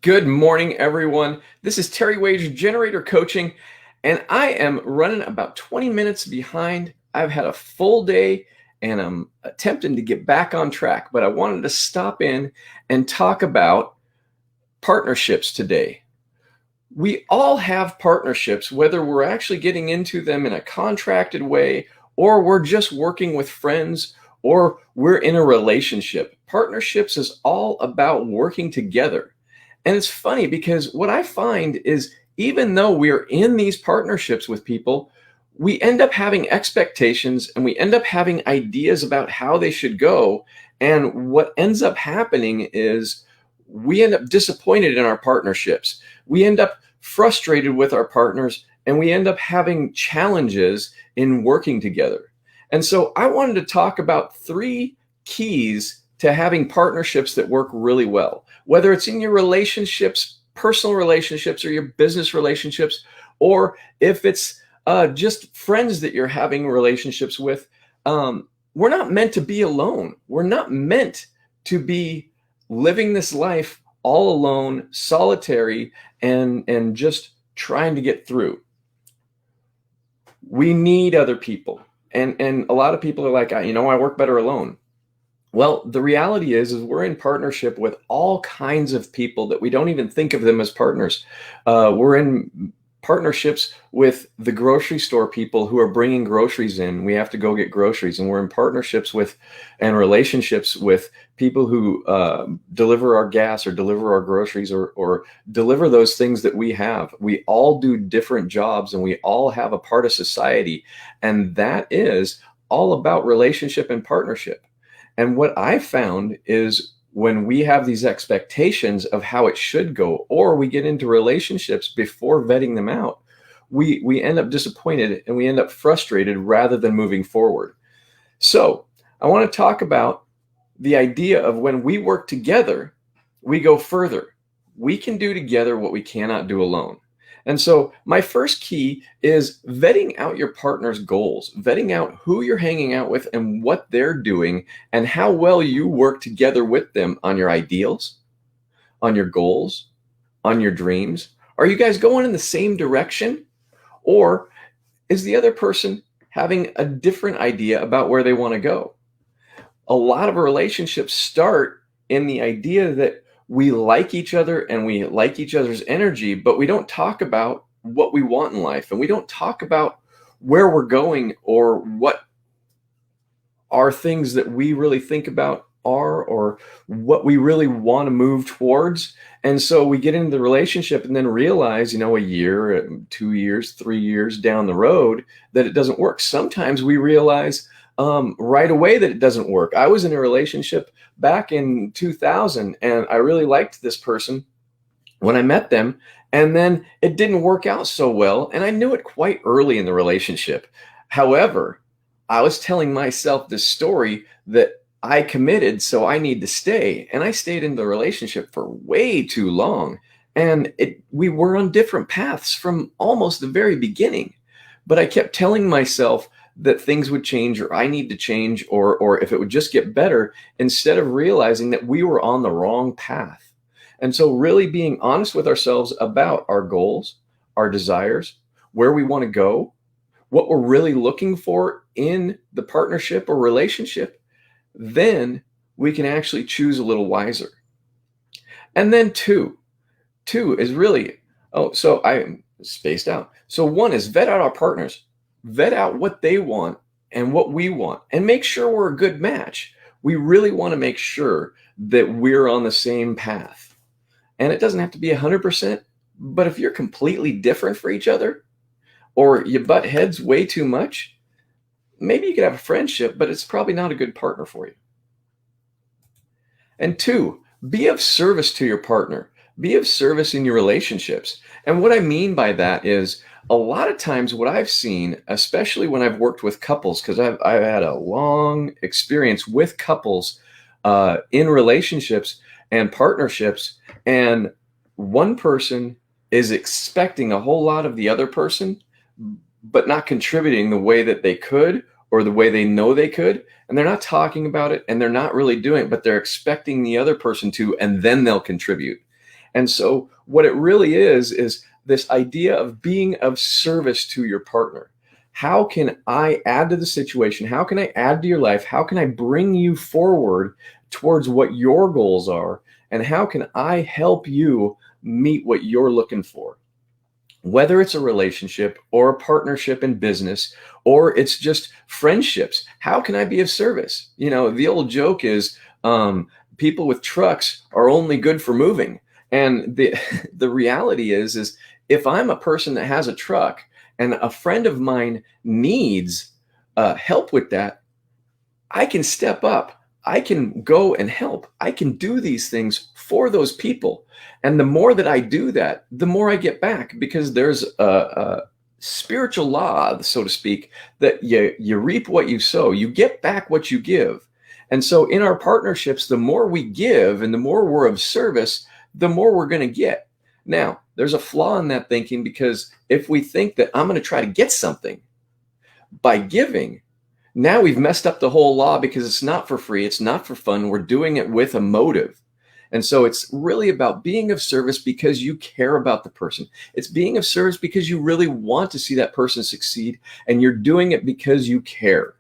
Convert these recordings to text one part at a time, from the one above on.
Good morning, everyone. This is Terry Wage, Generator Coaching, and I am running about 20 minutes behind. I've had a full day and I'm attempting to get back on track, but I wanted to stop in and talk about partnerships today. We all have partnerships, whether we're actually getting into them in a contracted way or we're just working with friends or we're in a relationship. Partnerships is all about working together. And it's funny because what I find is even though we're in these partnerships with people, we end up having expectations and we end up having ideas about how they should go. And what ends up happening is we end up disappointed in our partnerships. We end up frustrated with our partners and we end up having challenges in working together. And so I wanted to talk about three keys to having partnerships that work really well, whether it's in your relationships, personal relationships, or your business relationships, or if it's just friends that you're having relationships with. We're not meant to be alone. We're not meant to be living this life all alone, solitary, and just trying to get through. We need other people. And a lot of people are like, I work better alone. Well, the reality is we're in partnership with all kinds of people that we don't even think of them as partners. We're in partnerships with the grocery store people who are bringing groceries in. We have to go get groceries, and we're in partnerships with and relationships with people who deliver our gas or deliver our groceries or deliver those things that we have. We all do different jobs, and we all have a part of society, and that is all about relationship and partnership. And what I found is when we have these expectations of how it should go, or we get into relationships before vetting them out, we end up disappointed and we end up frustrated rather than moving forward. So I want to talk about the idea of when we work together, we go further. We can do together what we cannot do alone. And so my first key is vetting out your partner's goals, vetting out who you're hanging out with and what they're doing and how well you work together with them on your ideals, on your goals, on your dreams. Are you guys going in the same direction? Or is the other person having a different idea about where they want to go? A lot of relationships start in the idea that we like each other and we like each other's energy, but we don't talk about what we want in life and we don't talk about where we're going or what are things that we really think about are or what we really want to move towards. And so we get into the relationship and then realize, a year, 2 years, 3 years down the road that it doesn't work. Sometimes we realize right away that it doesn't work. I was in a relationship back in 2000 and I really liked this person when I met them, and then it didn't work out so well, and I knew it quite early in the relationship. However, I was telling myself this story that I committed, so I need to stay, and I stayed in the relationship for way too long, and we were on different paths from almost the very beginning. But I kept telling myself that things would change or I need to change or if it would just get better instead of realizing that we were on the wrong path. And so really being honest with ourselves about our goals, our desires, where we want to go, what we're really looking for in the partnership or relationship, then we can actually choose a little wiser. And then two is really, so I spaced out. So one is vet out our partners. Vet out what they want and what we want and make sure we're a good match. We really want to make sure that we're on the same path. And it doesn't have to be 100%, but if you're completely different for each other or you butt heads way too much, maybe you could have a friendship, but it's probably not a good partner for you. And two, be of service to your partner. Be of service in your relationships. And what I mean by that is a lot of times what I've seen, especially when I've worked with couples, because I've had a long experience with couples in relationships and partnerships, and one person is expecting a whole lot of the other person, but not contributing the way that they could or the way they know they could. And they're not talking about it and they're not really doing it, but they're expecting the other person to, and then they'll contribute. And so what it really is this idea of being of service to your partner. How can I add to the situation? How can I add to your life? How can I bring you forward towards what your goals are? And how can I help you meet what you're looking for? Whether it's a relationship or a partnership in business, or it's just friendships, how can I be of service? You know, the old joke is people with trucks are only good for moving. And the the reality is if I'm a person that has a truck and a friend of mine needs help with that, I can step up. I can go and help. I can do these things for those people. And the more that I do that, the more I get back, because there's a spiritual law, so to speak, that you reap what you sow, you get back what you give. And so in our partnerships, the more we give and the more we're of service, the more we're going to get. Now, there's a flaw in that thinking, because if we think that I'm going to try to get something by giving, now we've messed up the whole law, because it's not for free. It's not for fun. We're doing it with a motive. And so it's really about being of service because you care about the person. It's being of service because you really want to see that person succeed, and you're doing it because you care.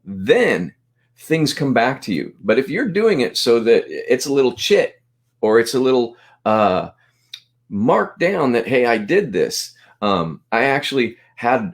Then things come back to you. But if you're doing it so that it's a little chit, or it's a little marked down that, hey, I did this. I actually had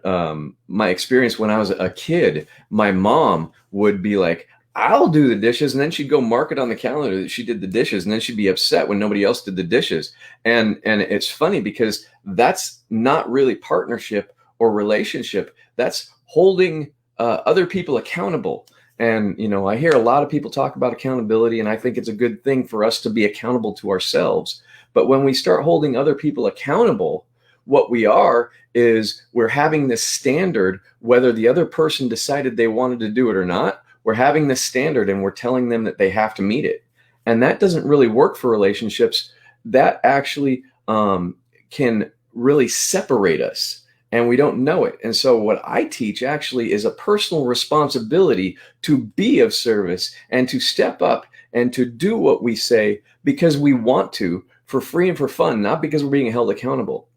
my experience when I was a kid. My mom would be like, I'll do the dishes. And then she'd go mark it on the calendar that she did the dishes. And then she'd be upset when nobody else did the dishes. And it's funny, because that's not really partnership or relationship. That's holding other people accountable. And, you know, I hear a lot of people talk about accountability, and I think it's a good thing for us to be accountable to ourselves. But when we start holding other people accountable, what we are is we're having this standard, whether the other person decided they wanted to do it or not. We're having this standard and we're telling them that they have to meet it. And that doesn't really work for relationships. That actually can really separate us, and we don't know it. And so what I teach actually is a personal responsibility to be of service and to step up and to do what we say because we want to, for free and for fun, not because we're being held accountable.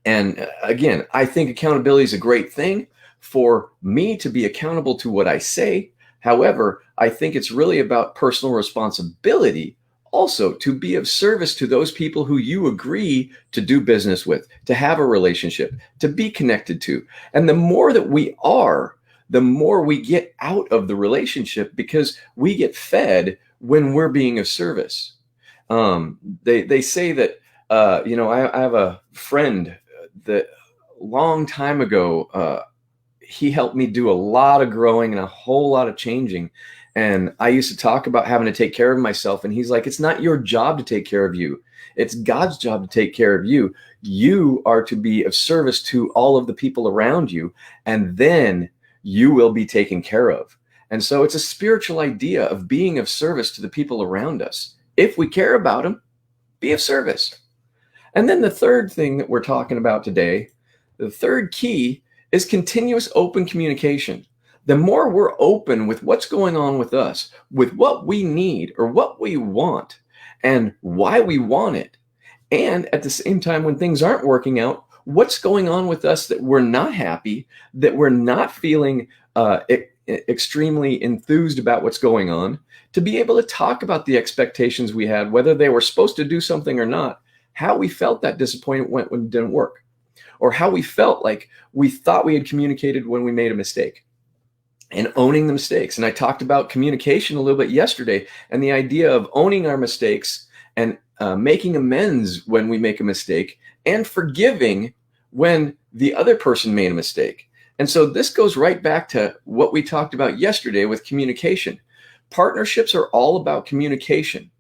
And again, I think accountability is a great thing for me to be accountable to what I say. However, I think it's really about personal responsibility also to be of service to those people who you agree to do business with, to have a relationship, to be connected to. And the more that we are, the more we get out of the relationship, because we get fed when we're being of service. They say that, you know, I have a friend that long time ago, he helped me do a lot of growing and a whole lot of changing. And I used to talk about having to take care of myself. And he's like, it's not your job to take care of you. It's God's job to take care of you. You are to be of service to all of the people around you, and then you will be taken care of. And so it's a spiritual idea of being of service to the people around us. If we care about them, be of service. And then the third thing that we're talking about today, the third key, is continuous open communication. The more we're open with what's going on with us, with what we need or what we want and why we want it, and at the same time, when things aren't working out, what's going on with us that we're not happy, that we're not feeling extremely enthused about what's going on, to be able to talk about the expectations we had, whether they were supposed to do something or not, how we felt that disappointment went when it didn't work, or how we felt like we thought we had communicated when we made a mistake, and owning the mistakes. And I talked about communication a little bit yesterday, and the idea of owning our mistakes and making amends when we make a mistake, and forgiving when the other person made a mistake. And so this goes right back to what we talked about yesterday with communication. Partnerships are all about communication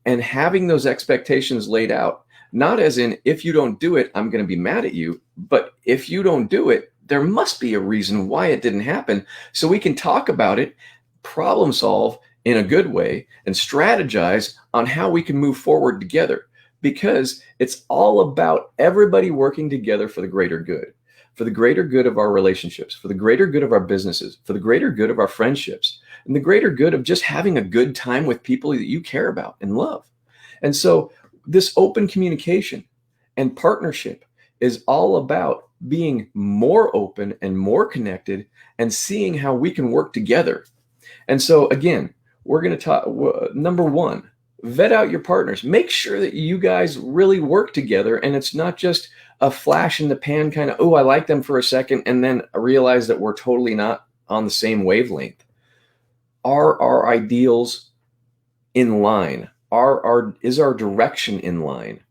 and having those expectations laid out, not as in, if you don't do it, I'm going to be mad at you, but if you don't do it, there must be a reason why it didn't happen, so we can talk about it, problem solve in a good way, and strategize on how we can move forward together, because it's all about everybody working together for the greater good, for the greater good of our relationships, for the greater good of our businesses, for the greater good of our friendships, and the greater good of just having a good time with people that you care about and love. And so this open communication and partnership is all about being more open and more connected and seeing how we can work together. And so, again, we're going to talk. Number one, vet out your partners. Make sure that you guys really work together and it's not just a flash in the pan kind of, oh, I like them for a second, and then I realize that we're totally not on the same wavelength. Are our ideals in line? Is our direction in line?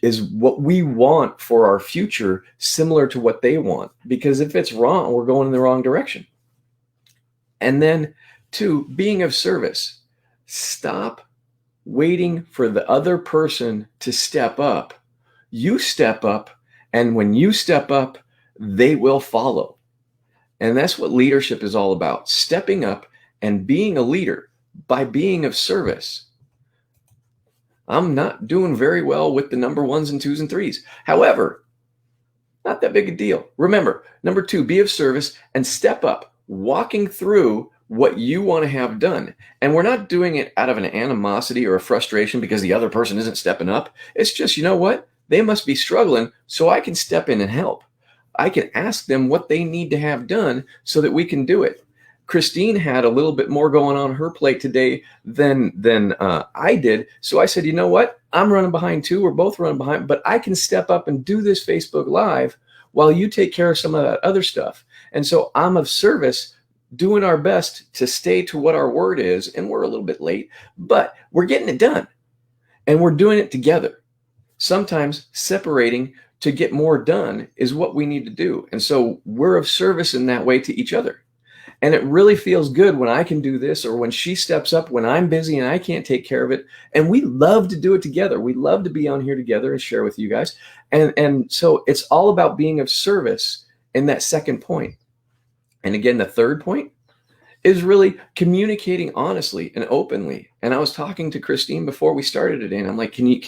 Is what we want for our future similar to what they want? Because if it's wrong, we're going in the wrong direction. And then two, being of service. Stop waiting for the other person to step up. You step up, and when you step up, they will follow. And that's what leadership is all about, stepping up and being a leader by being of service. I'm not doing very well with the number ones and twos and threes. However, not that big a deal. Remember, number two, be of service and step up, walking through what you want to have done. And we're not doing it out of an animosity or a frustration because the other person isn't stepping up. It's just, you know what? They must be struggling, so I can step in and help. I can ask them what they need to have done so that we can do it. Christine had a little bit more going on her plate today than I did. So I said, you know what? I'm running behind too. We're both running behind, but I can step up and do this Facebook Live while you take care of some of that other stuff. And so I'm of service, doing our best to stay to what our word is. And we're a little bit late, but we're getting it done and we're doing it together. Sometimes separating to get more done is what we need to do. And so we're of service in that way to each other. And it really feels good when I can do this, or when she steps up when I'm busy and I can't take care of it. And we love to do it together. We love to be on here together and share with you guys. And so it's all about being of service in that second point. And again, the third point is really communicating honestly and openly. And I was talking to Christine before we started today, and I'm like, can you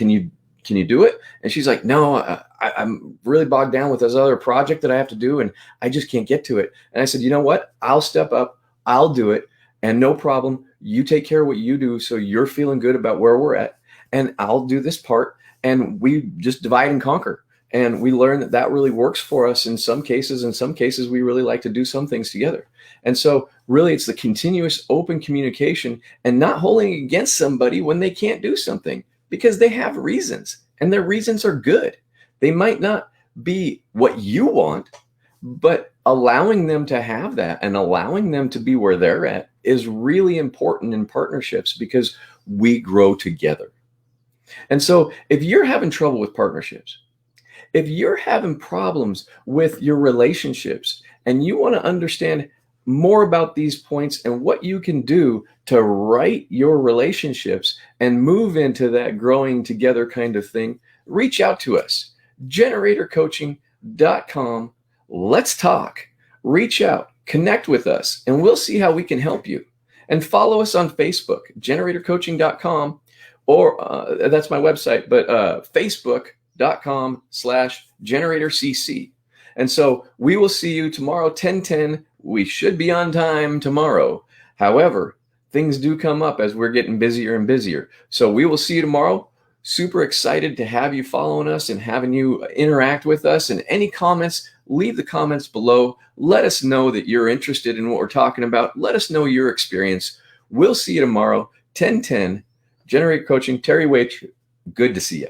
do it? And she's like, no, I'm really bogged down with this other project that I have to do, and I just can't get to it. And I said, you know what? I'll step up. I'll do it. And no problem. You take care of what you do so you're feeling good about where we're at. And I'll do this part. And we just divide and conquer. And we learn that that really works for us in some cases. In some cases, we really like to do some things together. And so really, it's the continuous open communication and not holding against somebody when they can't do something, because they have reasons, and their reasons are good. They might not be what you want, but allowing them to have that and allowing them to be where they're at is really important in partnerships, because we grow together. And so if you're having trouble with partnerships, if you're having problems with your relationships, and you want to understand more about these points and what you can do to right your relationships and move into that growing together kind of thing, reach out to us. GeneratorCoaching.com. Let's talk. Reach out, connect with us, and we'll see how we can help you. And follow us on Facebook, GeneratorCoaching.com, or that's my website, but Facebook.com/GeneratorCC. And so we will see you tomorrow, 10:10. We should be on time tomorrow. However, things do come up as we're getting busier and busier. So we will see you tomorrow. Super excited to have you following us and having you interact with us. And any comments, leave the comments below. Let us know that you're interested in what we're talking about. Let us know your experience. We'll see you tomorrow, 10:10. Generator Coaching, Terry Waite. Good to see you.